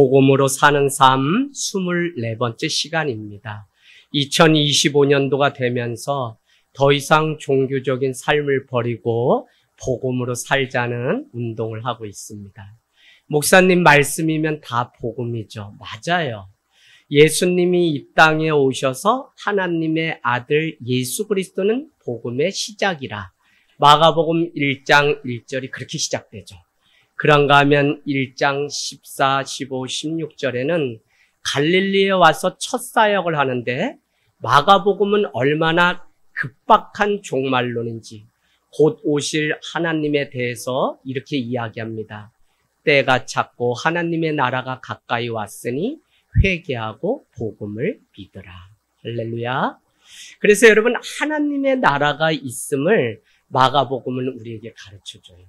복음으로 사는 삶 24번째 시간입니다. 2025년도가 되면서 더 이상 종교적인 삶을 버리고 복음으로 살자는 운동을 하고 있습니다. 목사님 말씀이면 다 복음이죠. 맞아요. 예수님이 이 땅에 오셔서 하나님의 아들 예수 그리스도는 복음의 시작이라. 마가복음 1장 1절이 그렇게 시작되죠. 그런가 하면 1장 14, 15, 16절에는 갈릴리에 와서 첫 사역을 하는데 마가복음은 얼마나 급박한 종말론인지 곧 오실 하나님에 대해서 이렇게 이야기합니다. 때가 찼고 하나님의 나라가 가까이 왔으니 회개하고 복음을 믿으라. 할렐루야. 그래서 여러분 하나님의 나라가 있음을 마가복음은 우리에게 가르쳐줘요.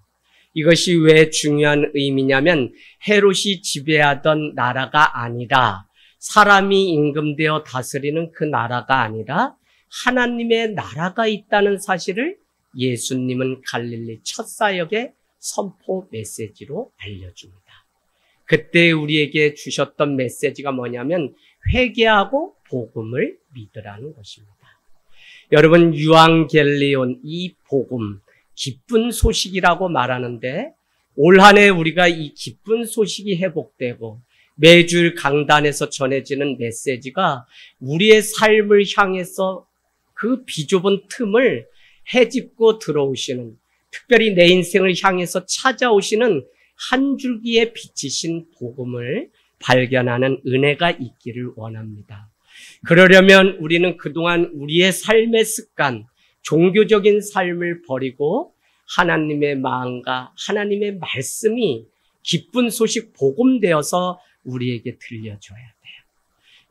이것이 왜 중요한 의미냐면 헤롯이 지배하던 나라가 아니라 사람이 임금되어 다스리는 그 나라가 아니라 하나님의 나라가 있다는 사실을 예수님은 갈릴리 첫 사역의 선포 메시지로 알려줍니다. 그때 우리에게 주셨던 메시지가 뭐냐면 회개하고 복음을 믿으라는 것입니다. 여러분 유앙겔리온 이 복음 기쁜 소식이라고 말하는데 올 한 해 우리가 이 기쁜 소식이 회복되고 매주 강단에서 전해지는 메시지가 우리의 삶을 향해서 그 비좁은 틈을 헤집고 들어오시는 특별히 내 인생을 향해서 찾아오시는 한 줄기의 빛이신 복음을 발견하는 은혜가 있기를 원합니다. 그러려면 우리는 그동안 우리의 삶의 습관, 종교적인 삶을 버리고 하나님의 마음과 하나님의 말씀이 기쁜 소식 복음되어서 우리에게 들려줘야 돼요.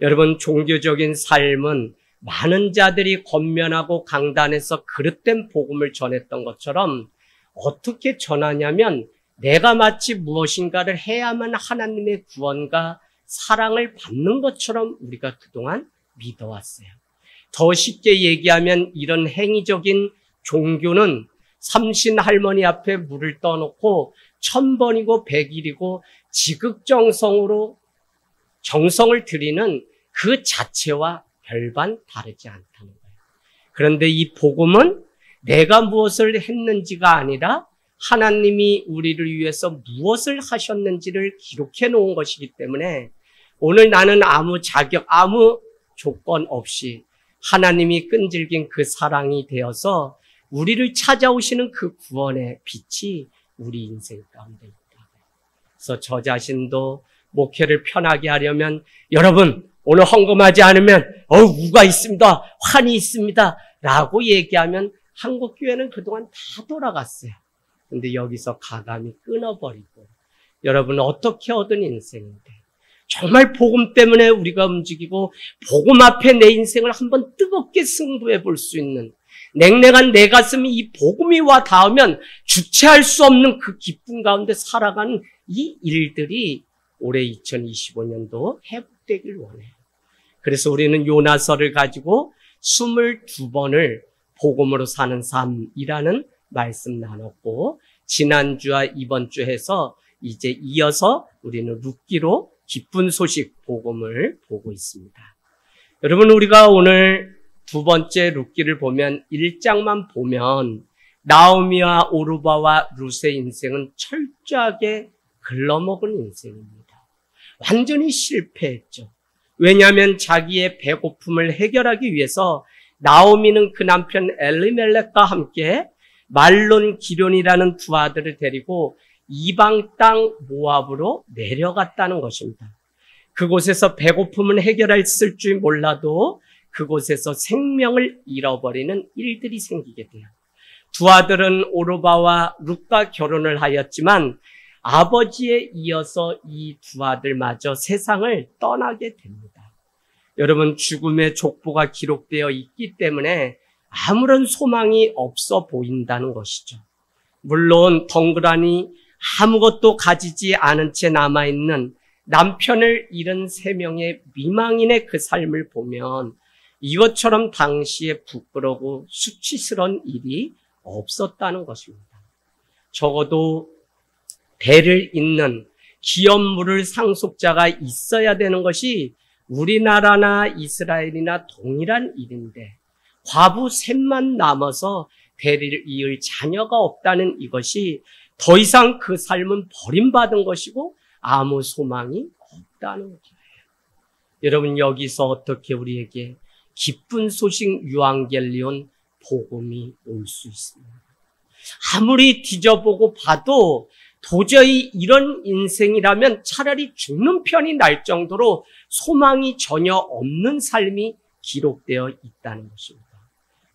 여러분 종교적인 삶은 많은 자들이 권면하고 강단에서 그릇된 복음을 전했던 것처럼 어떻게 전하냐면 내가 마치 무엇인가를 해야만 하나님의 구원과 사랑을 받는 것처럼 우리가 그동안 믿어왔어요. 더 쉽게 얘기하면 이런 행위적인 종교는 삼신 할머니 앞에 물을 떠놓고 1000번이고 100일이고 지극정성으로 정성을 드리는 그 자체와 별반 다르지 않다는 거예요. 그런데 이 복음은 내가 무엇을 했는지가 아니라 하나님이 우리를 위해서 무엇을 하셨는지를 기록해 놓은 것이기 때문에 오늘 나는 아무 자격, 아무 조건 없이 하나님이 끈질긴 그 사랑이 되어서 우리를 찾아오시는 그 구원의 빛이 우리 인생 가운데 있다. 그래서 저 자신도 목회를 편하게 하려면 여러분 오늘 헌금하지 않으면 우가 있습니다. 환이 있습니다. 라고 얘기하면 한국교회는 그동안 다 돌아갔어요. 근데 여기서 가감히 끊어버리고 여러분 어떻게 얻은 인생인데 정말 복음 때문에 우리가 움직이고 복음 앞에 내 인생을 한번 뜨겁게 승부해 볼 수 있는 냉랭한 내 가슴이 이 복음이 와 닿으면 주체할 수 없는 그 기쁨 가운데 살아가는 이 일들이 올해 2025년도 회복되길 원해요. 그래서 우리는 요나서를 가지고 22번을 복음으로 사는 삶이라는 말씀 나눴고 지난주와 이번 주 해서 이제 이어서 우리는 룻기로 기쁜 소식 복음을 보고 있습니다. 여러분 우리가 오늘 두 번째 룻기를 보면 1장만 보면 나오미와 오르바와 룻의 인생은 철저하게 글러먹은 인생입니다. 완전히 실패했죠. 왜냐하면 자기의 배고픔을 해결하기 위해서 나오미는 그 남편 엘리멜렉과 함께 말론 기련이라는 두 아들을 데리고 이방 땅 모압으로 내려갔다는 것입니다. 그곳에서 배고픔은 해결했을 줄 몰라도 그곳에서 생명을 잃어버리는 일들이 생기게 돼요. 두 아들은 오르바와 룻과 결혼을 하였지만 아버지에 이어서 이 두 아들마저 세상을 떠나게 됩니다. 여러분 죽음의 족보가 기록되어 있기 때문에 아무런 소망이 없어 보인다는 것이죠. 물론 덩그러니 아무것도 가지지 않은 채 남아있는 남편을 잃은 3명의 미망인의 그 삶을 보면 이것처럼 당시에 부끄러고 수치스러운 일이 없었다는 것입니다. 적어도 배를 잇는 기업 물을 상속자가 있어야 되는 것이 우리나라나 이스라엘이나 동일한 일인데 과부 셋만 남아서 대리를 이을 자녀가 없다는 이것이 더 이상 그 삶은 버림받은 것이고 아무 소망이 없다는 거예요. 여러분, 여기서 어떻게 우리에게 기쁜 소식 유앙겔리온 복음이 올 수 있습니다. 아무리 뒤져보고 봐도 도저히 이런 인생이라면 차라리 죽는 편이 날 정도로 소망이 전혀 없는 삶이 기록되어 있다는 것입니다.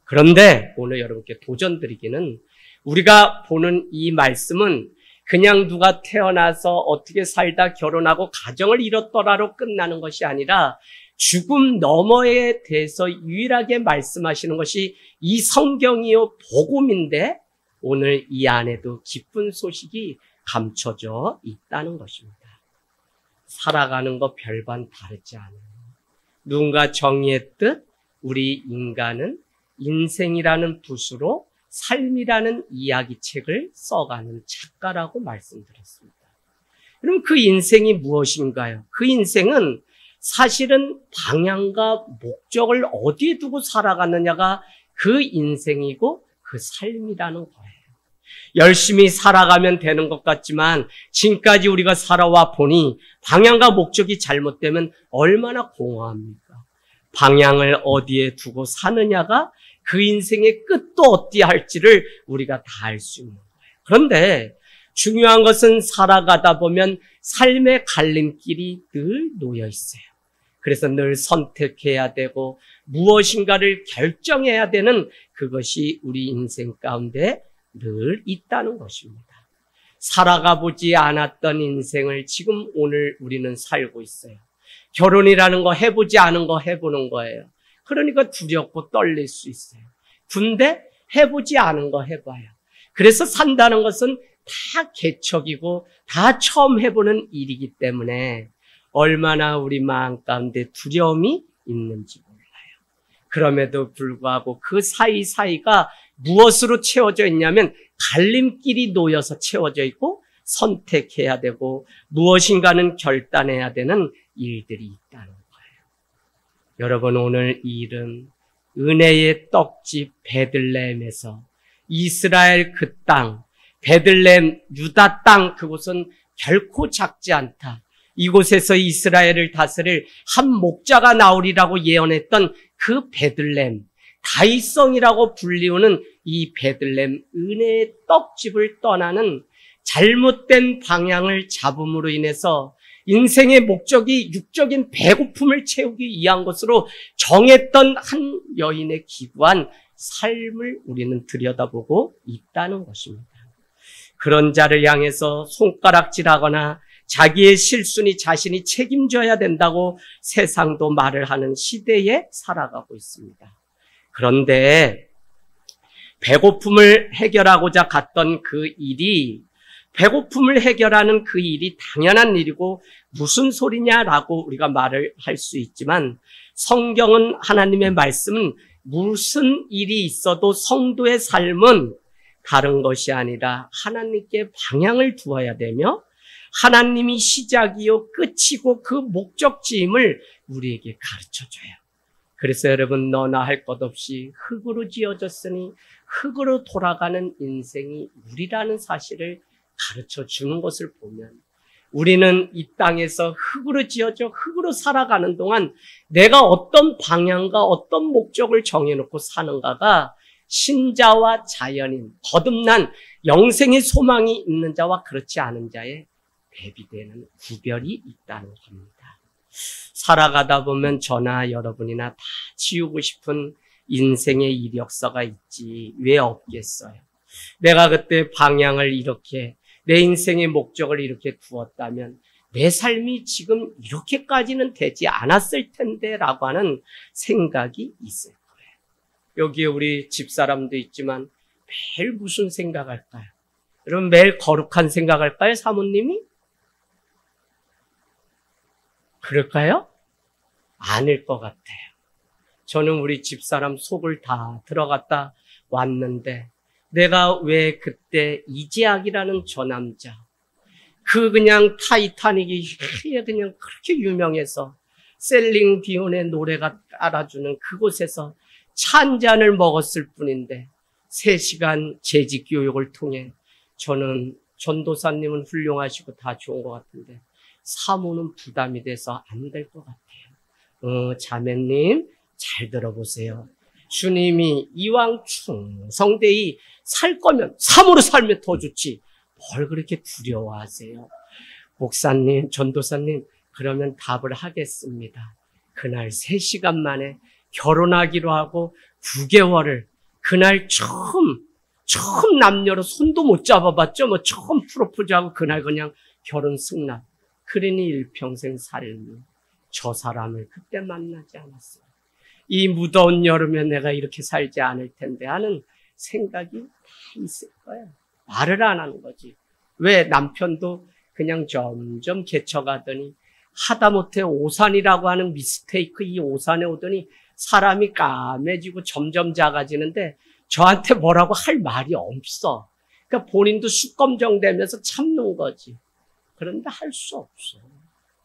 그런데 오늘 여러분께 도전드리기는, 우리가 보는 이 말씀은 그냥 누가 태어나서 어떻게 살다 결혼하고 가정을 이뤘더라로 끝나는 것이 아니라 죽음 너머에 대해서 유일하게 말씀하시는 것이 이 성경이요 복음인데, 오늘 이 안에도 기쁜 소식이 감춰져 있다는 것입니다. 살아가는 거 별반 다르지 않아요. 누군가 정의했듯 우리 인간은 인생이라는 붓으로 삶이라는 이야기책을 써가는 작가라고 말씀드렸습니다. 그럼 그 인생이 무엇인가요? 그 인생은 사실은 방향과 목적을 어디에 두고 살아가느냐가 그 인생이고 그 삶이라는 거예요. 열심히 살아가면 되는 것 같지만 지금까지 우리가 살아와 보니 방향과 목적이 잘못되면 얼마나 공허합니까? 방향을 어디에 두고 사느냐가 그 인생의 끝도 어디에 할지를 우리가 다 알 수 있는 거예요. 그런데 중요한 것은 살아가다 보면 삶의 갈림길이 늘 놓여 있어요. 그래서 늘 선택해야 되고 무엇인가를 결정해야 되는 그것이 우리 인생 가운데 늘 있다는 것입니다. 살아가 보지 않았던 인생을 지금 오늘 우리는 살고 있어요. 결혼이라는 거 해보지 않은 거 해보는 거예요. 그러니까 두렵고 떨릴 수 있어요. 근데 해보지 않은 거 해봐요. 그래서 산다는 것은 다 개척이고 다 처음 해보는 일이기 때문에 얼마나 우리 마음 가운데 두려움이 있는지 몰라요. 그럼에도 불구하고 그 사이사이가 무엇으로 채워져 있냐면 갈림길이 놓여서 채워져 있고 선택해야 되고 무엇인가는 결단해야 되는 일들이 있다는 거예요. 여러분, 오늘 이 일은 은혜의 떡집 베들레헴에서 이스라엘 그 땅, 베들레헴 유다 땅, 그곳은 결코 작지 않다. 이곳에서 이스라엘을 다스릴 한 목자가 나오리라고 예언했던 그 베들레헴, 다윗성이라고 불리우는 이 베들레헴 은혜의 떡집을 떠나는 잘못된 방향을 잡음으로 인해서 인생의 목적이 육적인 배고픔을 채우기 위한 것으로 정했던 한 여인의 기구한 삶을 우리는 들여다보고 있다는 것입니다. 그런 자를 향해서 손가락질하거나 자기의 실수니 자신이 책임져야 된다고 세상도 말을 하는 시대에 살아가고 있습니다. 그런데 배고픔을 해결하고자 갔던 그 일이, 배고픔을 해결하는 그 일이 당연한 일이고 무슨 소리냐라고 우리가 말을 할 수 있지만, 성경은, 하나님의 말씀은 무슨 일이 있어도 성도의 삶은 다른 것이 아니라 하나님께 방향을 두어야 되며 하나님이 시작이요 끝이고 그 목적지임을 우리에게 가르쳐줘요. 그래서 여러분, 너나 할 것 없이 흙으로 지어졌으니 흙으로 돌아가는 인생이 우리라는 사실을 가르쳐 주는 것을 보면, 우리는 이 땅에서 흙으로 지어져 흙으로 살아가는 동안 내가 어떤 방향과 어떤 목적을 정해놓고 사는가가 신자와 자연인, 거듭난 영생의 소망이 있는 자와 그렇지 않은 자의 대비되는 구별이 있다는 겁니다. 살아가다 보면 저나 여러분이나 다 지우고 싶은 인생의 이력서가 있지 왜 없겠어요? 내가 그때 방향을 이렇게, 내 인생의 목적을 이렇게 두었다면 내 삶이 지금 이렇게까지는 되지 않았을 텐데 라고 하는 생각이 있을 거예요. 여기에 우리 집사람도 있지만 매일 무슨 생각할까요? 여러분, 매일 거룩한 생각할까요? 사모님이? 그럴까요? 아닐 것 같아요. 저는 우리 집사람 속을 다 들어갔다 왔는데 내가 왜 그때 이재학이라는 저 남자, 그냥 타이타닉이 그냥 그렇게 유명해서 셀링 디온의 노래가 따라주는 그곳에서 차 한 잔을 먹었을 뿐인데 3시간 재직 교육을 통해 저는 전도사님은 훌륭하시고 다 좋은 것 같은데 사모는 부담이 돼서 안 될 것 같아요. 자매님 잘 들어보세요. 주님이 이왕 충성되이 살 거면 사모로 살면 더 좋지. 뭘 그렇게 두려워하세요? 목사님, 전도사님, 그러면 답을 하겠습니다. 그날 3시간 만에 결혼하기로 하고 9개월을 그날 처음 남녀로 손도 못 잡아봤죠. 뭐 처음 프로포즈하고 그날 그냥 결혼 승낙. 그러니 일평생 삶이 저 사람을 그때 만나지 않았어요. 이 무더운 여름에 내가 이렇게 살지 않을 텐데 하는 생각이 다 있을 거예요. 말을 안 하는 거지. 왜? 남편도 그냥 점점 개쳐가더니 하다못해 오산이라고 하는 미스테이크 이 오산에 오더니 사람이 까매지고 점점 작아지는데 저한테 뭐라고 할 말이 없어. 그러니까 본인도 숙검정되면서 참는 거지. 그런데 할 수 없어.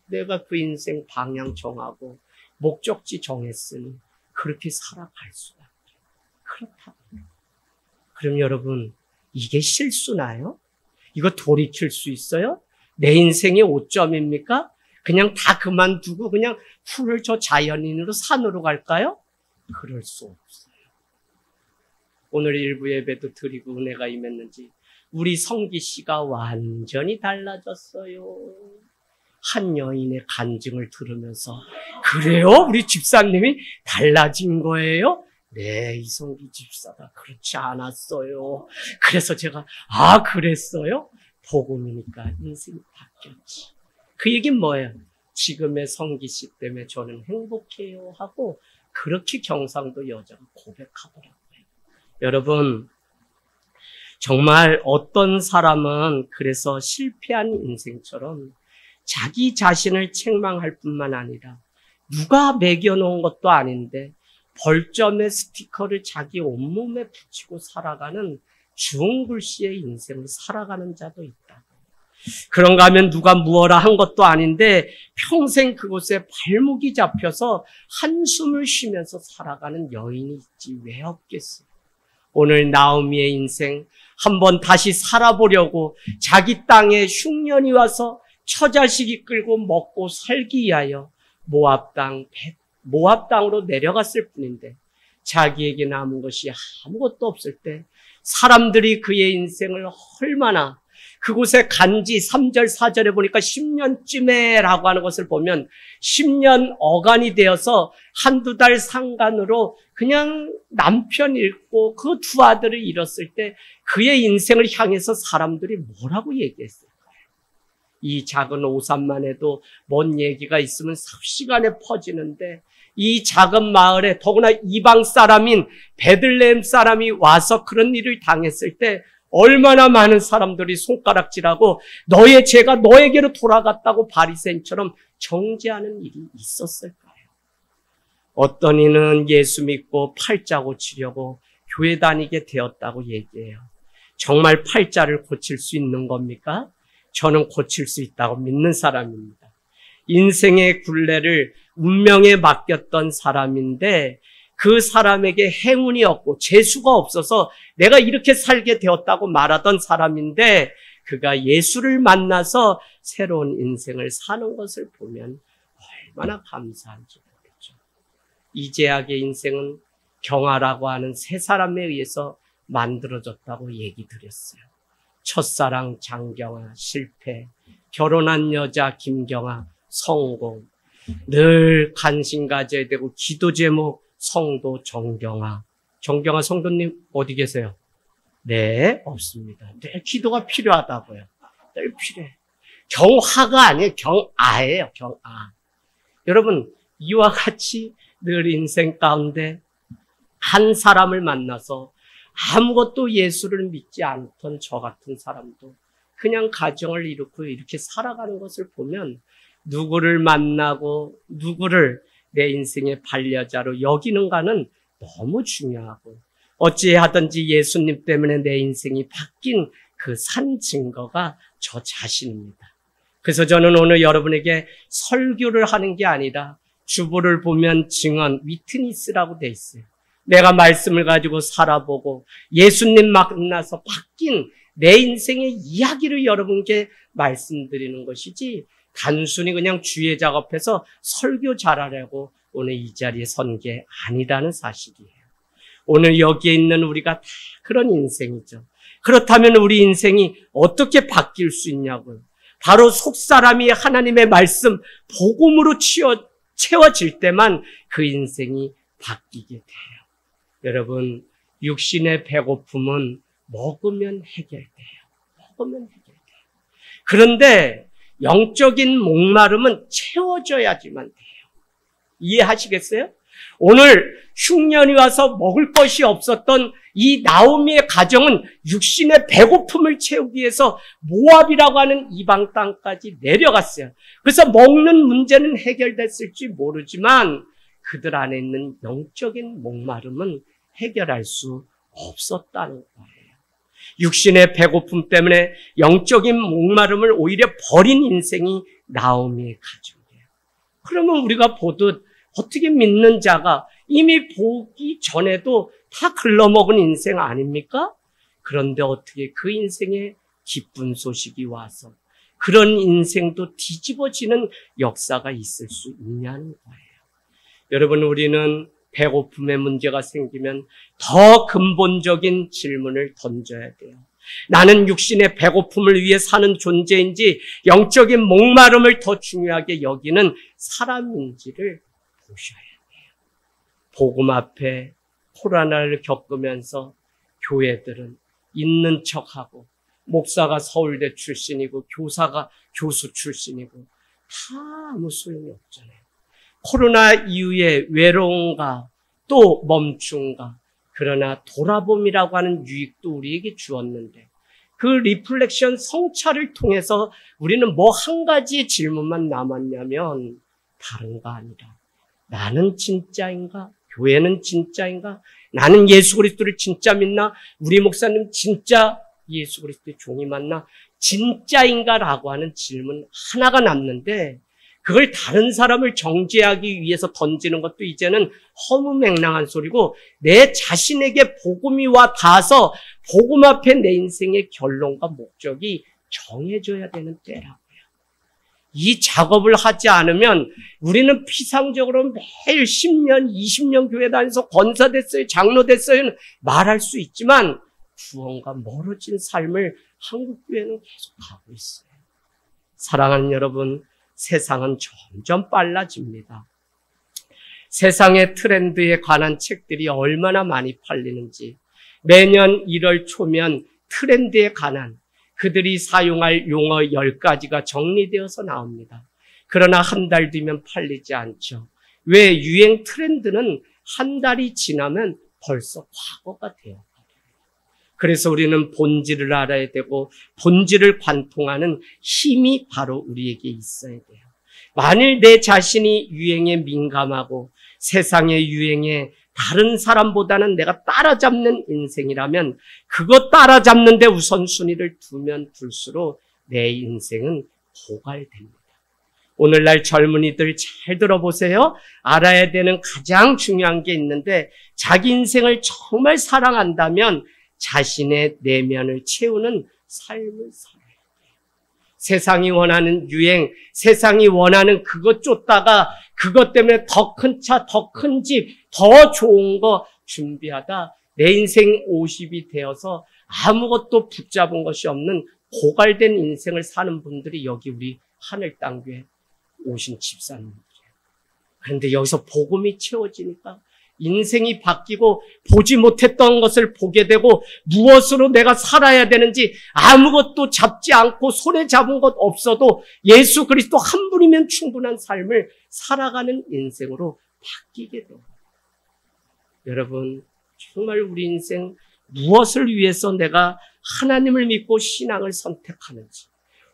내가 그 인생 방향 정하고 목적지 정했으니 그렇게 살아갈 수밖에. 그렇다. 그럼 여러분, 이게 실수나요? 이거 돌이킬 수 있어요? 내 인생의 오점입니까? 그냥 다 그만두고 그냥 풀을 저 자연인으로 산으로 갈까요? 그럴 수 없어요. 오늘 일부 예배도 드리고 은혜가 임했는지 우리 성기 씨가 완전히 달라졌어요. 한 여인의 간증을 들으면서 그래요? 우리 집사님이 달라진 거예요? 네, 이성기 집사가 그렇지 않았어요. 그래서 제가 그랬어요? 복음이니까 인생이 바뀌었지. 그 얘기는 뭐예요? 지금의 성기 씨 때문에 저는 행복해요 하고 그렇게 경상도 여자가 고백하더라고요. 여러분, 정말 어떤 사람은 그래서 실패한 인생처럼 자기 자신을 책망할 뿐만 아니라 누가 매겨놓은 것도 아닌데 벌점의 스티커를 자기 온몸에 붙이고 살아가는 중글씨의 인생을 살아가는 자도 있다. 그런가 하면 누가 무엇라 한 것도 아닌데 평생 그곳에 발목이 잡혀서 한숨을 쉬면서 살아가는 여인이 있지 왜 없겠어요. 오늘 나오미의 인생 한번 다시 살아보려고 자기 땅에 흉년이 와서 처자식 이끌고 먹고 살기 위하여 모압 땅으로 내려갔을 뿐인데 자기에게 남은 것이 아무것도 없을 때 사람들이 그의 인생을 얼마나 그곳에 간지 3절 4절에 보니까 10년쯤에 라고 하는 것을 보면 10년 어간이 되어서 한두 달 상간으로 그냥 남편 잃고 그 두 아들을 잃었을 때 그의 인생을 향해서 사람들이 뭐라고 얘기했을까요? 이 작은 오산만 해도 뭔 얘기가 있으면 삽시간에 퍼지는데 이 작은 마을에 더구나 이방 사람인 베들레헴 사람이 와서 그런 일을 당했을 때 얼마나 많은 사람들이 손가락질하고 너의 죄가 너에게로 돌아갔다고 바리새인처럼 정죄하는 일이 있었을까요? 어떤 이는 예수 믿고 팔자 고치려고 교회 다니게 되었다고 얘기해요. 정말 팔자를 고칠 수 있는 겁니까? 저는 고칠 수 있다고 믿는 사람입니다. 인생의 굴레를 운명에 맡겼던 사람인데 그 사람에게 행운이 없고 재수가 없어서 내가 이렇게 살게 되었다고 말하던 사람인데 그가 예수를 만나서 새로운 인생을 사는 것을 보면 얼마나 감사한지 모르겠죠. 이재학의 인생은 경아라고 하는 세 사람에 의해서 만들어졌다고 얘기 드렸어요. 첫사랑 장경아 실패, 결혼한 여자 김경아 성공, 늘 관심 가져야 되고 기도 제목 성도 정경아. 정경아 성도님 어디 계세요? 네, 없습니다. 늘 기도가 필요하다고요. 늘 필요해. 경화가 아니에요. 경아예요. 경아. 여러분, 이와 같이 늘 인생 가운데 한 사람을 만나서 아무것도 예수를 믿지 않던 저 같은 사람도 그냥 가정을 이루고 이렇게 살아가는 것을 보면 누구를 만나고 누구를 내 인생의 반려자로 여기는가는 너무 중요하고 어찌하든지 예수님 때문에 내 인생이 바뀐 그 산 증거가 저 자신입니다. 그래서 저는 오늘 여러분에게 설교를 하는 게 아니라 주보를 보면 증언, 위트니스라고 돼 있어요. 내가 말씀을 가지고 살아보고 예수님 만나서 바뀐 내 인생의 이야기를 여러분께 말씀드리는 것이지 단순히 그냥 주의 작업해서 설교 잘하려고 오늘 이 자리에 선 게 아니라는 사실이에요. 오늘 여기에 있는 우리가 다 그런 인생이죠. 그렇다면 우리 인생이 어떻게 바뀔 수 있냐고요. 바로 속사람이 하나님의 말씀, 복음으로 채워질 때만 그 인생이 바뀌게 돼요. 여러분, 육신의 배고픔은 먹으면 해결돼요. 먹으면 해결돼요. 그런데 영적인 목마름은 채워져야지만 돼요. 이해하시겠어요? 오늘 흉년이 와서 먹을 것이 없었던 이 나오미의 가정은 육신의 배고픔을 채우기 위해서 모압이라고 하는 이방 땅까지 내려갔어요. 그래서 먹는 문제는 해결됐을지 모르지만 그들 안에 있는 영적인 목마름은 해결할 수 없었다는 거예요. 육신의 배고픔 때문에 영적인 목마름을 오히려 버린 인생이 나오미의 가정이에요. 그러면 우리가 보듯 어떻게 믿는 자가 이미 보기 전에도 다 글러먹은 인생 아닙니까? 그런데 어떻게 그 인생에 기쁜 소식이 와서 그런 인생도 뒤집어지는 역사가 있을 수 있냐는 거예요. 여러분, 우리는 배고픔의 문제가 생기면 더 근본적인 질문을 던져야 돼요. 나는 육신의 배고픔을 위해 사는 존재인지 영적인 목마름을 더 중요하게 여기는 사람인지를 보셔야 돼요. 복음 앞에 코로나를 겪으면서 교회들은 있는 척하고 목사가 서울대 출신이고 교사가 교수 출신이고 다 아무 소용이 없잖아요. 코로나 이후에 외로움과 또 멈춤과 그러나 돌아봄이라고 하는 유익도 우리에게 주었는데 그 리플렉션 성찰을 통해서 우리는 뭐 한 가지의 질문만 남았냐면 다른 거 아니라 나는 진짜인가? 교회는 진짜인가? 나는 예수 그리스도를 진짜 믿나? 우리 목사님 진짜 예수 그리스도의 종이 맞나? 진짜인가라고 하는 질문 하나가 남는데 그걸 다른 사람을 정죄하기 위해서 던지는 것도 이제는 허무맹랑한 소리고 내 자신에게 복음이 와 닿아서 복음 앞에 내 인생의 결론과 목적이 정해져야 되는 때라고요. 이 작업을 하지 않으면 우리는 피상적으로 매일 10년, 20년 교회 다니면서 권사 됐어요, 장로 됐어요 말할 수 있지만 구원과 멀어진 삶을 한국교회는 계속 가고 있어요. 사랑하는 여러분, 세상은 점점 빨라집니다. 세상의 트렌드에 관한 책들이 얼마나 많이 팔리는지 매년 1월 초면 트렌드에 관한 그들이 사용할 용어 10가지가 정리되어서 나옵니다. 그러나 한 달 뒤면 팔리지 않죠. 왜? 유행 트렌드는 한 달이 지나면 벌써 과거가 되어버려요. 그래서 우리는 본질을 알아야 되고 본질을 관통하는 힘이 바로 우리에게 있어야 돼요. 만일 내 자신이 유행에 민감하고 세상의 유행에 다른 사람보다는 내가 따라잡는 인생이라면 그거 따라잡는 데 우선순위를 두면 둘수록 내 인생은 고갈됩니다. 오늘날 젊은이들 잘 들어보세요. 알아야 되는 가장 중요한 게 있는데 자기 인생을 정말 사랑한다면 자신의 내면을 채우는 삶을 살아야 돼요. 세상이 원하는 유행, 세상이 원하는 그것 쫓다가 그것 때문에 더 큰 차, 더 큰 집, 더 좋은 거 준비하다 내 인생 50이 되어서 아무것도 붙잡은 것이 없는 고갈된 인생을 사는 분들이 여기 우리 하늘땅교회 오신 집사님들이에요. 그런데 여기서 복음이 채워지니까 인생이 바뀌고 보지 못했던 것을 보게 되고 무엇으로 내가 살아야 되는지 아무것도 잡지 않고 손에 잡은 것 없어도 예수 그리스도 한 분이면 충분한 삶을 살아가는 인생으로 바뀌게 됩니다. 여러분, 정말 우리 인생 무엇을 위해서 내가 하나님을 믿고 신앙을 선택하는지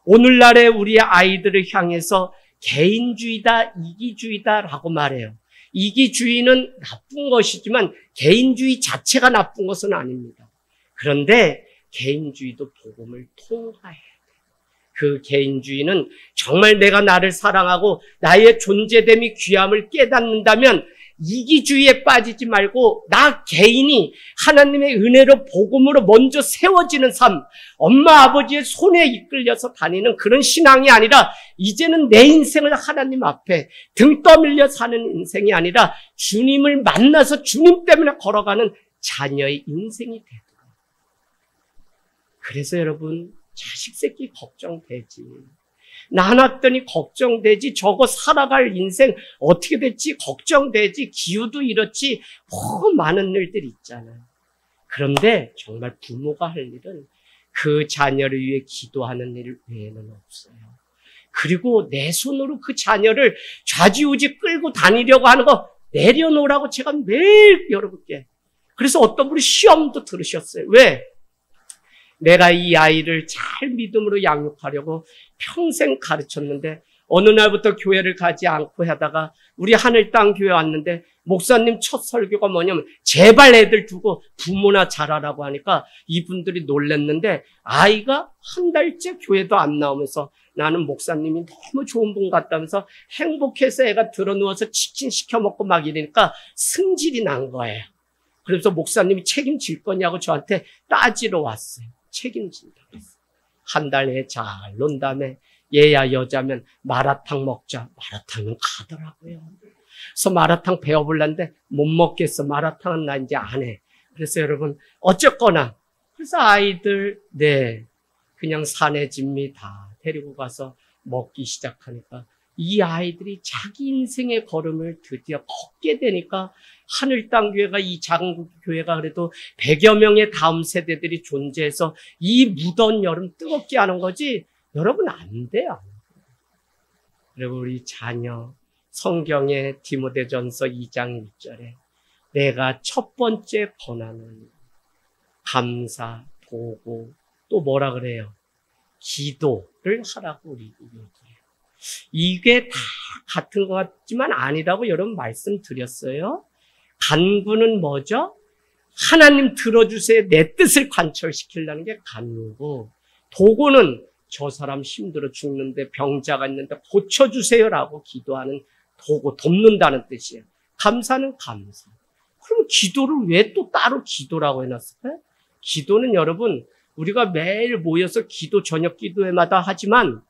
오늘날의 우리의 아이들을 향해서 개인주의다, 이기주의다라고 말해요. 이기주의는 나쁜 것이지만 개인주의 자체가 나쁜 것은 아닙니다. 그런데 개인주의도 복음을 통과해야 돼요. 그 개인주의는 정말 내가 나를 사랑하고 나의 존재됨이 귀함을 깨닫는다면 이기주의에 빠지지 말고 나 개인이 하나님의 은혜로 복음으로 먼저 세워지는 삶, 엄마 아버지의 손에 이끌려서 다니는 그런 신앙이 아니라 이제는 내 인생을 하나님 앞에 등 떠밀려 사는 인생이 아니라 주님을 만나서 주님 때문에 걸어가는 자녀의 인생이 되도록. 그래서 여러분, 자식 새끼 걱정되지. 낳았더니 걱정되지. 저거 살아갈 인생 어떻게 될지 걱정되지. 기후도 이렇지. 많은 일들이 있잖아요. 그런데 정말 부모가 할 일은 그 자녀를 위해 기도하는 일 외에는 없어요. 그리고 내 손으로 그 자녀를 좌지우지 끌고 다니려고 하는 거 내려놓으라고 제가 매일 여러분께. 그래서 어떤 분이 시험도 들으셨어요. 왜? 내가 이 아이를 잘 믿음으로 양육하려고 평생 가르쳤는데 어느 날부터 교회를 가지 않고 하다가 우리 하늘 땅 교회 왔는데 목사님 첫 설교가 뭐냐면 제발 애들 두고 부모나 잘하라고 하니까 이분들이 놀랐는데 아이가 한 달째 교회도 안 나오면서 나는 목사님이 너무 좋은 분 같다면서 행복해서 애가 들어누워서 치킨 시켜 먹고 막 이러니까 승질이 난 거예요. 그래서 목사님이 책임질 거냐고 저한테 따지러 왔어요. 책임진다고 했어요. 한 달 애 잘 논 다음에 얘야 여자면 마라탕 먹자. 마라탕은 가더라고요. 그래서 마라탕 배워보려는데 못 먹겠어. 마라탕은 나 이제 안 해. 그래서 여러분 어쨌거나 그래서 아이들 그냥 산에 집니다. 데리고 가서 먹기 시작하니까 이 아이들이 자기 인생의 걸음을 드디어 걷게 되니까 하늘 땅 교회가 이 작은 교회가 그래도 100여 명의 다음 세대들이 존재해서 이 무더운 여름 뜨겁게 하는 거지 여러분 안 돼요. 여러분 우리 자녀 성경의 디모데전서 2장 1절에 내가 첫 번째 권하는 감사, 보고 또 뭐라 그래요? 기도를 하라고 우리 얘기해요. 이게 다 같은 것 같지만 아니라고 여러분 말씀드렸어요. 간구는 뭐죠? 하나님 들어주세요. 내 뜻을 관철시키려는 게 간구고 도구는 저 사람 힘들어 죽는데 병자가 있는데 고쳐주세요라고 기도하는 도구, 돕는다는 뜻이에요. 감사는 감사. 그럼 기도를 왜 또 따로 기도라고 해놨을까요? 기도는 여러분 우리가 매일 모여서 기도 저녁 기도회마다 하지만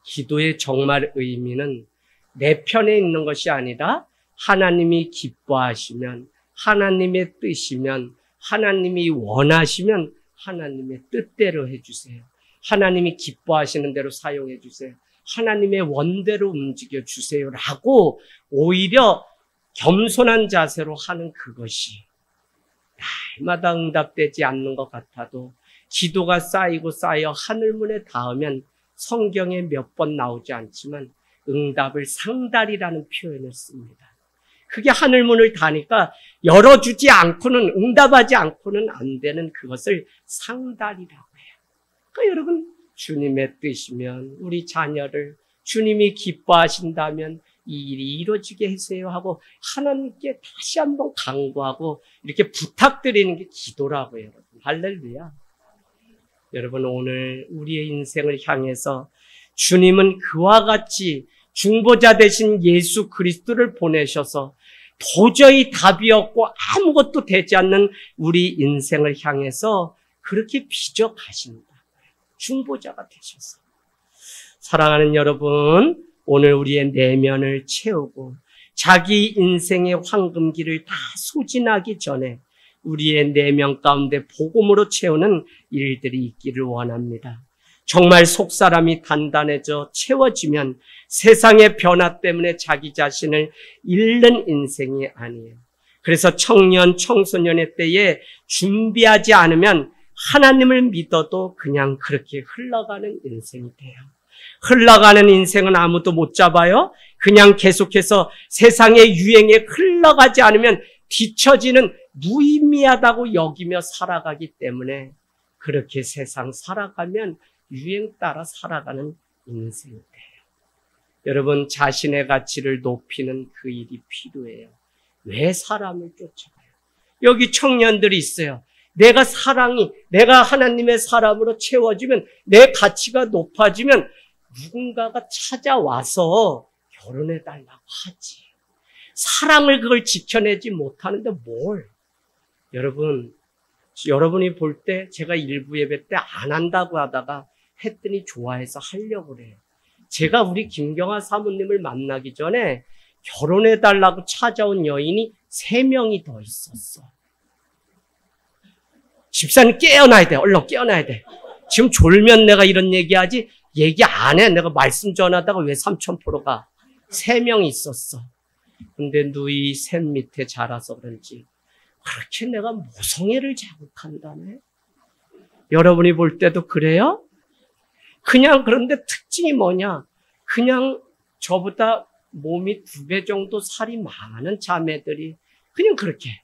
기도의 정말 의미는 내 편에 있는 것이 아니라 하나님이 기뻐하시면 하나님의 뜻이면 하나님이 원하시면 하나님의 뜻대로 해주세요. 하나님이 기뻐하시는 대로 사용해 주세요. 하나님의 원대로 움직여 주세요라고 오히려 겸손한 자세로 하는 그것이 날마다 응답되지 않는 것 같아도 기도가 쌓이고 쌓여 하늘문에 닿으면 성경에 몇 번 나오지 않지만 응답을 상달이라는 표현을 씁니다. 그게 하늘문을 닿으니까 열어주지 않고는 응답하지 않고는 안 되는 그것을 상달이라고 해요. 그러니까 여러분 주님의 뜻이면 우리 자녀를 주님이 기뻐하신다면 이 일이 이루어지게 해주세요 하고 하나님께 다시 한번 간구하고 이렇게 부탁드리는 게 기도라고요. 여러분. 할렐루야. 여러분 오늘 우리의 인생을 향해서 주님은 그와 같이 중보자 되신 예수 그리스도를 보내셔서 도저히 답이 없고 아무것도 되지 않는 우리 인생을 향해서 그렇게 빚어 가신다. 중보자가 되셔서. 사랑하는 여러분, 오늘 우리의 내면을 채우고 자기 인생의 황금기를 다 소진하기 전에 우리의 내면 가운데 복음으로 채우는 일들이 있기를 원합니다. 정말 속사람이 단단해져 채워지면 세상의 변화 때문에 자기 자신을 잃는 인생이 아니에요. 그래서 청년, 청소년의 때에 준비하지 않으면 하나님을 믿어도 그냥 그렇게 흘러가는 인생이 돼요. 흘러가는 인생은 아무도 못 잡아요. 그냥 계속해서 세상의 유행에 흘러가지 않으면 뒤처지는 무의미하다고 여기며 살아가기 때문에 그렇게 세상 살아가면 유행 따라 살아가는 인생이 돼요. 여러분 자신의 가치를 높이는 그 일이 필요해요. 왜 사람을 쫓아가요? 여기 청년들이 있어요. 내가 하나님의 사람으로 채워지면, 내 가치가 높아지면 누군가가 찾아와서 결혼해달라고 하지. 사랑을 그걸 지켜내지 못하는데 뭘. 여러분이 볼 때 제가 일부 예배 때 안 한다고 하다가 했더니 좋아해서 하려고 그래요. 제가 우리 김경아 사모님을 만나기 전에 결혼해달라고 찾아온 여인이 3명이 더 있었어. 집사님 깨어나야 돼. 얼른 깨어나야 돼. 지금 졸면 내가 이런 얘기하지 얘기 안 해. 내가 말씀 전하다가 왜 삼천포로 가. 3명이 있었어. 근데 누이 셋 밑에 자라서 그런지 그렇게 내가 모성애를 자극한다네. 여러분이 볼 때도 그래요? 그냥 그런데 특징이 뭐냐? 그냥 저보다 몸이 2배 정도 살이 많은 자매들이 그냥 그렇게.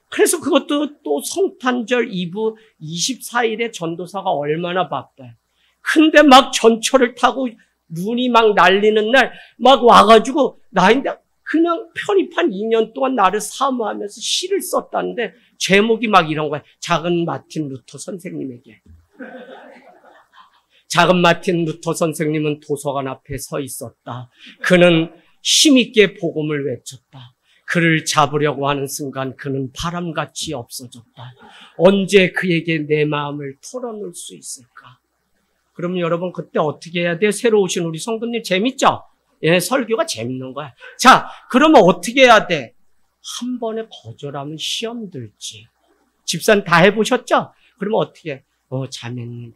그래서 그것도 또 성탄절 이브 24일에 전도사가 얼마나 바빠요. 근데 막 전철을 타고 눈이 막 날리는 날 막 와가지고 나인데 그냥 편입한 2년 동안 나를 사모하면서 시를 썼다는데 제목이 막 이런 거야. 작은 마틴 루터 선생님에게. 작은 마틴 루터 선생님은 도서관 앞에 서 있었다. 그는 힘있게 복음을 외쳤다. 그를 잡으려고 하는 순간 그는 바람같이 없어졌다. 언제 그에게 내 마음을 털어놓을 수 있을까? 그럼 여러분 그때 어떻게 해야 돼? 새로 오신 우리 성도님 재밌죠? 예, 설교가 재밌는 거야. 자, 그러면 어떻게 해야 돼? 한 번에 거절하면 시험 들지. 집사님 다 해보셨죠? 그러면 어떻게 해? 자매님.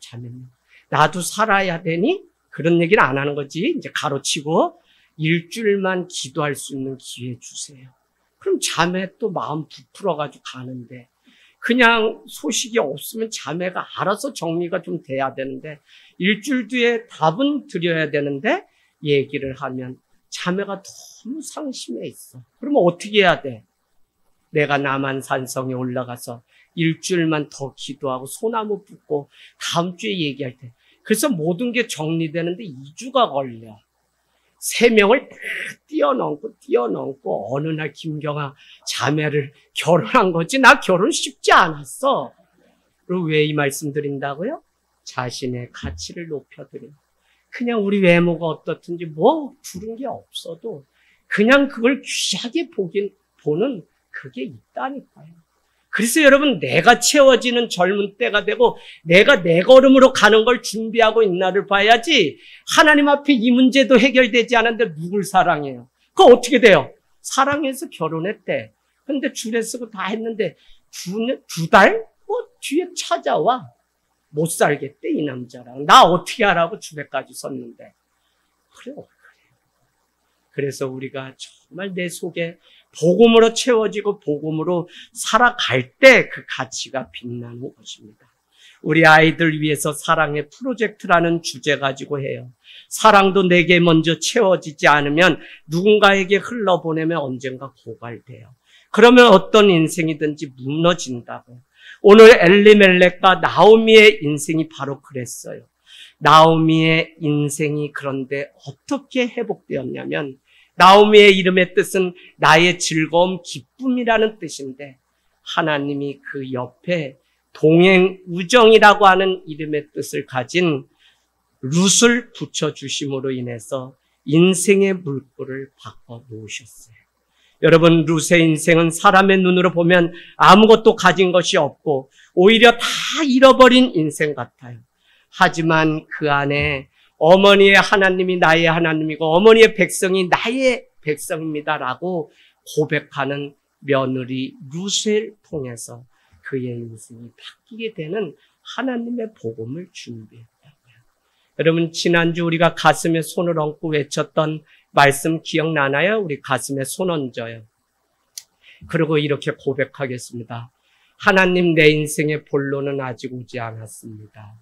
나도 살아야 되니? 그런 얘기를 안 하는 거지. 이제 가로치고 일주일만 기도할 수 있는 기회 주세요. 그럼 자매 또 마음 부풀어가지고 가는데 그냥 소식이 없으면 자매가 알아서 정리가 좀 돼야 되는데 일주일 뒤에 답은 드려야 되는데 얘기를 하면 자매가 너무 상심해 있어. 그러면 어떻게 해야 돼? 내가 남한산성에 올라가서 일주일만 더 기도하고 소나무 붓고 다음 주에 얘기할 때. 그래서 모든 게 정리되는데 2주가 걸려. 3명을 다 뛰어넘고 어느 날 김경아 자매를 결혼한 거지. 나 결혼 쉽지 않았어. 그리고 왜 이 말씀 드린다고요? 자신의 가치를 높여드려. 그냥 우리 외모가 어떻든지 뭐 두른 게 없어도 그냥 그걸 귀하게 보는 그게 있다니까요. 그래서 여러분 내가 채워지는 젊은 때가 되고 내가 내 걸음으로 가는 걸 준비하고 있는 날을 봐야지 하나님 앞에 이 문제도 해결되지 않았는데 누굴 사랑해요? 그거 어떻게 돼요? 사랑해서 결혼했대. 근데 줄에 쓰고 다 했는데 두 달? 뭐 뒤에 찾아와. 못 살겠대 이 남자랑. 나 어떻게 하라고 주례까지 섰는데. 그래요. 그래서 우리가 정말 내 속에 복음으로 채워지고 복음으로 살아갈 때 그 가치가 빛나는 것입니다. 우리 아이들 위해서 사랑의 프로젝트라는 주제 가지고 해요. 사랑도 내게 먼저 채워지지 않으면 누군가에게 흘러보내면 언젠가 고갈돼요. 그러면 어떤 인생이든지 무너진다고. 오늘 엘리멜렉과 나오미의 인생이 바로 그랬어요. 나오미의 인생이 그런데 어떻게 회복되었냐면 나오미의 이름의 뜻은 나의 즐거움, 기쁨이라는 뜻인데 하나님이 그 옆에 동행, 우정이라고 하는 이름의 뜻을 가진 룻을 붙여주심으로 인해서 인생의 물꼬를 바꿔 놓으셨어요. 여러분, 룻의 인생은 사람의 눈으로 보면 아무것도 가진 것이 없고 오히려 다 잃어버린 인생 같아요. 하지만 그 안에 어머니의 하나님이 나의 하나님이고 어머니의 백성이 나의 백성입니다라고 고백하는 며느리 룻을 통해서 그의 인생이 바뀌게 되는 하나님의 복음을 준비했다고요. 여러분, 지난주 우리가 가슴에 손을 얹고 외쳤던 말씀 기억나나요? 우리 가슴에 손 얹어요. 그리고 이렇게 고백하겠습니다. 하나님, 내 인생의 본론은 아직 오지 않았습니다.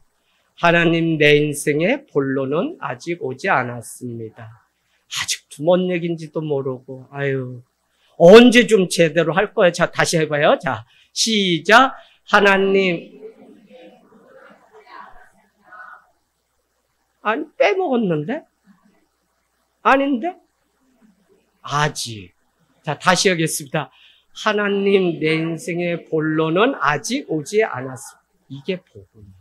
하나님, 내 인생의 본론은 아직 오지 않았습니다. 아직도 뭔 얘기인지도 모르고, 언제 좀 제대로 할 거예요? 자, 다시 해봐요. 자, 시작. 하나님. 아니, 빼먹었는데? 아닌데? 아직. 자, 다시 하겠습니다. 하나님, 내 인생의 본론은 아직 오지 않았습니다. 이게 복음이에요.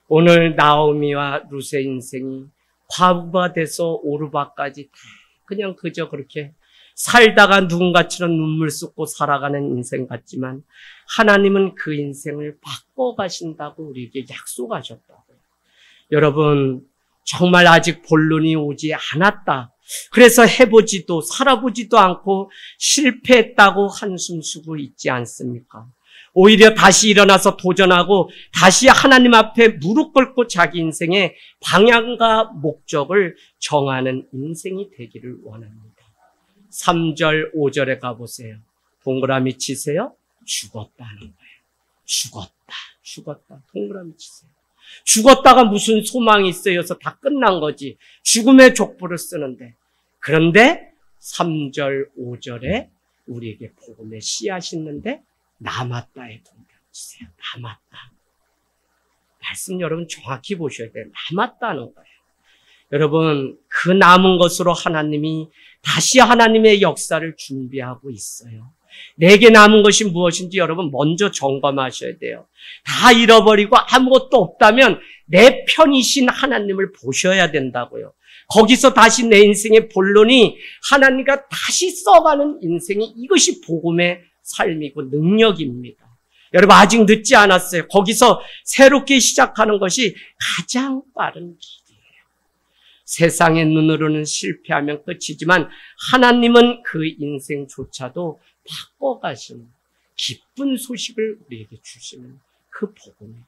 오늘 나오미와 룻의 인생이 과부가 돼서 오르바까지 다 그냥 그저 그렇게 살다가 누군가처럼 눈물 쏟고 살아가는 인생 같지만 하나님은 그 인생을 바꿔가신다고 우리에게 약속하셨다고요. 여러분, 정말 아직 본론이 오지 않았다. 그래서 해보지도 살아보지도 않고 실패했다고 한숨 쉬고 있지 않습니까? 오히려 다시 일어나서 도전하고 다시 하나님 앞에 무릎 꿇고 자기 인생의 방향과 목적을 정하는 인생이 되기를 원합니다. 3절, 5절에 가보세요. 동그라미 치세요. 죽었다는 거예요. 죽었다. 동그라미 치세요. 죽었다가 무슨 소망이 있어요서 다 끝난 거지. 죽음의 족보를 쓰는데. 그런데 3절, 5절에 우리에게 복음의 씨앗이 있는데 남았다에 동그라미 치세요. 남았다. 말씀 여러분 정확히 보셔야 돼요. 남았다는 거예요. 여러분, 그 남은 것으로 하나님이 다시 하나님의 역사를 준비하고 있어요. 내게 남은 것이 무엇인지 여러분 먼저 점검하셔야 돼요. 다 잃어버리고 아무것도 없다면 내 편이신 하나님을 보셔야 된다고요. 거기서 다시 내 인생의 본론이 하나님과 다시 써가는 인생이 이것이 복음의 삶이고 능력입니다. 여러분 아직 늦지 않았어요. 거기서 새롭게 시작하는 것이 가장 빠른 길이에요. 세상의 눈으로는 실패하면 끝이지만 하나님은 그 인생조차도 바꿔가시는 기쁜 소식을 우리에게 주시는 그 복음이라고요.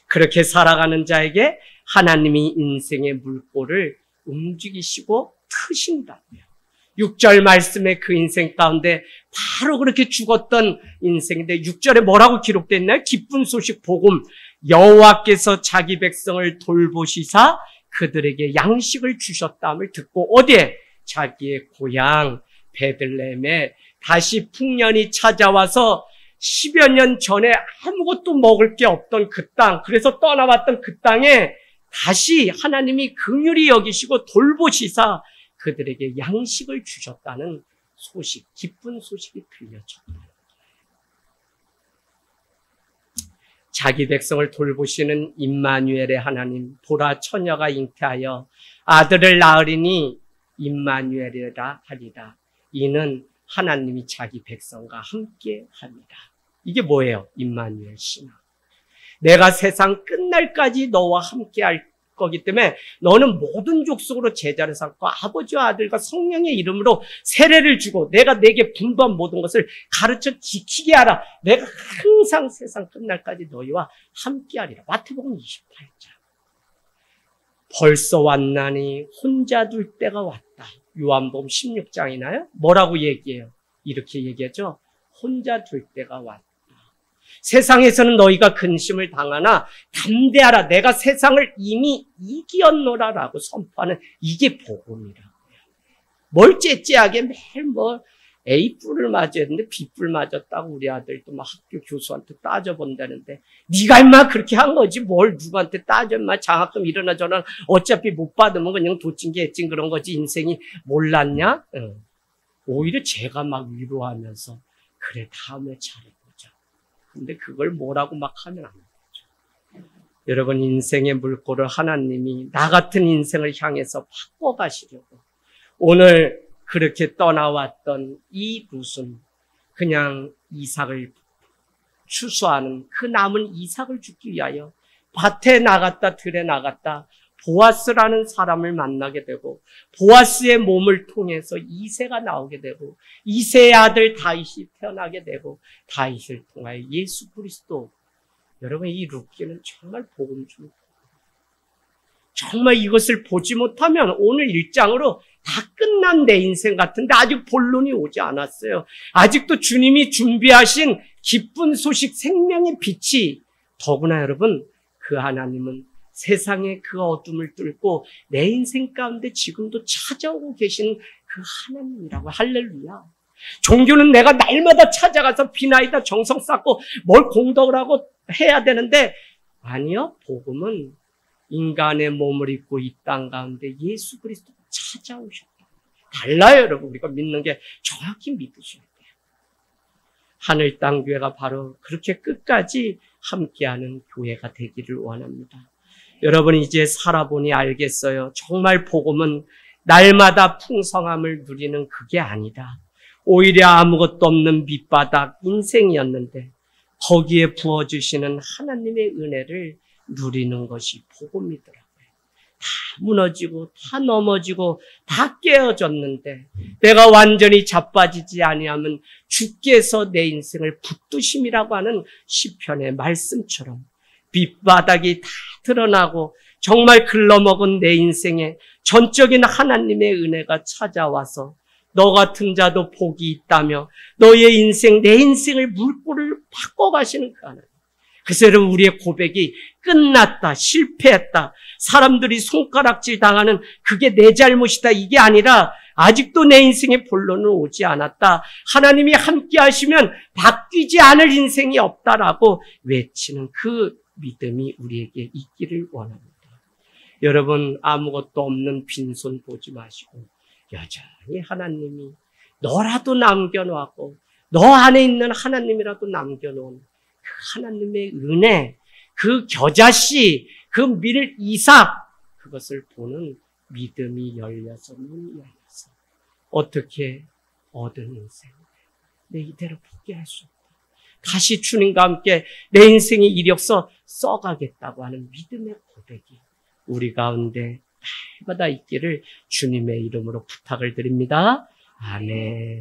그렇게 살아가는 자에게 하나님이 인생의 물꼬를 움직이시고 트신다고요. 6절 말씀에 그 인생 가운데 바로 그렇게 죽었던 인생인데 6절에 뭐라고 기록되어 있나요? 기쁜 소식 복음, 여호와께서 자기 백성을 돌보시사 그들에게 양식을 주셨다함을 듣고 어디에? 자기의 고향 베들레헴에 다시 풍년이 찾아와서 10여 년 전에 아무것도 먹을 게 없던 그 땅, 그래서 떠나왔던 그 땅에 다시 하나님이 긍휼히 여기시고 돌보시사 그들에게 양식을 주셨다는 소식, 기쁜 소식이 들려졌다. 자기 백성을 돌보시는 임마누엘의 하나님, 보라 처녀가 잉태하여 아들을 낳으리니 임마누엘이라 하리라. 이는 하나님이 자기 백성과 함께 합니다. 이게 뭐예요? 임마누엘 신앙. 내가 세상 끝날까지 너와 함께 할 거기 때문에 너는 모든 족속으로 제자를 삼고 아버지와 아들과 성령의 이름으로 세례를 주고 내가 내게 분부한 모든 것을 가르쳐 지키게 하라. 내가 항상 세상 끝날까지 너희와 함께 하리라. 마태복음 28장. 벌써 왔나니 혼자 둘 때가 왔다. 요한복음 16장이나요? 뭐라고 얘기해요? 이렇게 얘기하죠. 혼자 둘 때가 왔다. 세상에서는 너희가 근심을 당하나 담대하라. 내가 세상을 이미 이기었노라라고 선포하는 이게 복음이라고요. 뭘 째째하게 매일 A뿔을 맞았는데 B뿔 맞았다고 우리 아들도 막 학교 교수한테 따져본다는데 네가 인마 그렇게 한 거지 뭘 누구한테 따져 인마 장학금 이러나 저러나 어차피 못 받으면 그냥 도찐개 애찐 그런 거지 인생이 몰랐냐? 오히려 제가 막 위로하면서 그래 다음에 잘해보자. 근데 그걸 뭐라고 막 하면 안 되죠. 여러분 인생의 물꼬를 하나님이 나 같은 인생을 향해서 바꿔가시려고 오늘 그렇게 떠나왔던 이 룻은 그냥 이삭을 추수하는 그 남은 이삭을 주기 위하여 밭에 나갔다 들에 나갔다 보아스라는 사람을 만나게 되고 보아스의 몸을 통해서 이새가 나오게 되고 이새의 아들 다윗이 태어나게 되고 다윗을 통하여 예수 그리스도. 여러분 이 룻기는 정말 복음 중 정말 이것을 보지 못하면 오늘 1장으로 다 끝난 내 인생 같은데 아직 본론이 오지 않았어요. 아직도 주님이 준비하신 기쁜 소식 생명의 빛이 더구나 여러분 그 하나님은 세상의 그 어둠을 뚫고 내 인생 가운데 지금도 찾아오고 계신 그 하나님이라고. 할렐루야. 종교는 내가 날마다 찾아가서 비나이다 정성 쌓고 뭘 공덕을 하고 해야 되는데 아니요. 복음은 인간의 몸을 입고 이 땅 가운데 예수 그리스도가 찾아오셨다. 달라요, 여러분. 우리가 믿는 게 정확히 믿으셔야 돼요. 하늘 땅 교회가 바로 그렇게 끝까지 함께하는 교회가 되기를 원합니다. 여러분 이제 살아보니 알겠어요. 정말 복음은 날마다 풍성함을 누리는 그게 아니다. 오히려 아무것도 없는 밑바닥 인생이었는데 거기에 부어주시는 하나님의 은혜를 누리는 것이 복음이더라고요. 다 무너지고 다 넘어지고 다 깨어졌는데 내가 완전히 자빠지지 아니하면 주께서 내 인생을 붙드심이라고 하는 시편의 말씀처럼 밑바닥이 다 드러나고 정말 글러먹은 내 인생에 전적인 하나님의 은혜가 찾아와서 너 같은 자도 복이 있다며 너의 인생, 내 인생을 물꼬를 바꿔가시는 그 하나님. 그래서 여러분 우리의 고백이 끝났다, 실패했다, 사람들이 손가락질 당하는 그게 내 잘못이다 이게 아니라 아직도 내 인생의 본론은 오지 않았다. 하나님이 함께 하시면 바뀌지 않을 인생이 없다라고 외치는 그 믿음이 우리에게 있기를 원합니다. 여러분 아무것도 없는 빈손 보지 마시고 여전히 하나님이 너라도 남겨놓고 너 안에 있는 하나님이라도 남겨놓은 그 하나님의 은혜, 그 겨자씨, 그 밀 이삭 그것을 보는 믿음이 열려서 눈이 열려서 어떻게 얻은 인생 내 이대로 포기할 수 없다. 다시 주님과 함께 내 인생의 이력서 써가겠다고 하는 믿음의 고백이 우리 가운데 날마다 있기를 주님의 이름으로 부탁을 드립니다. 아멘.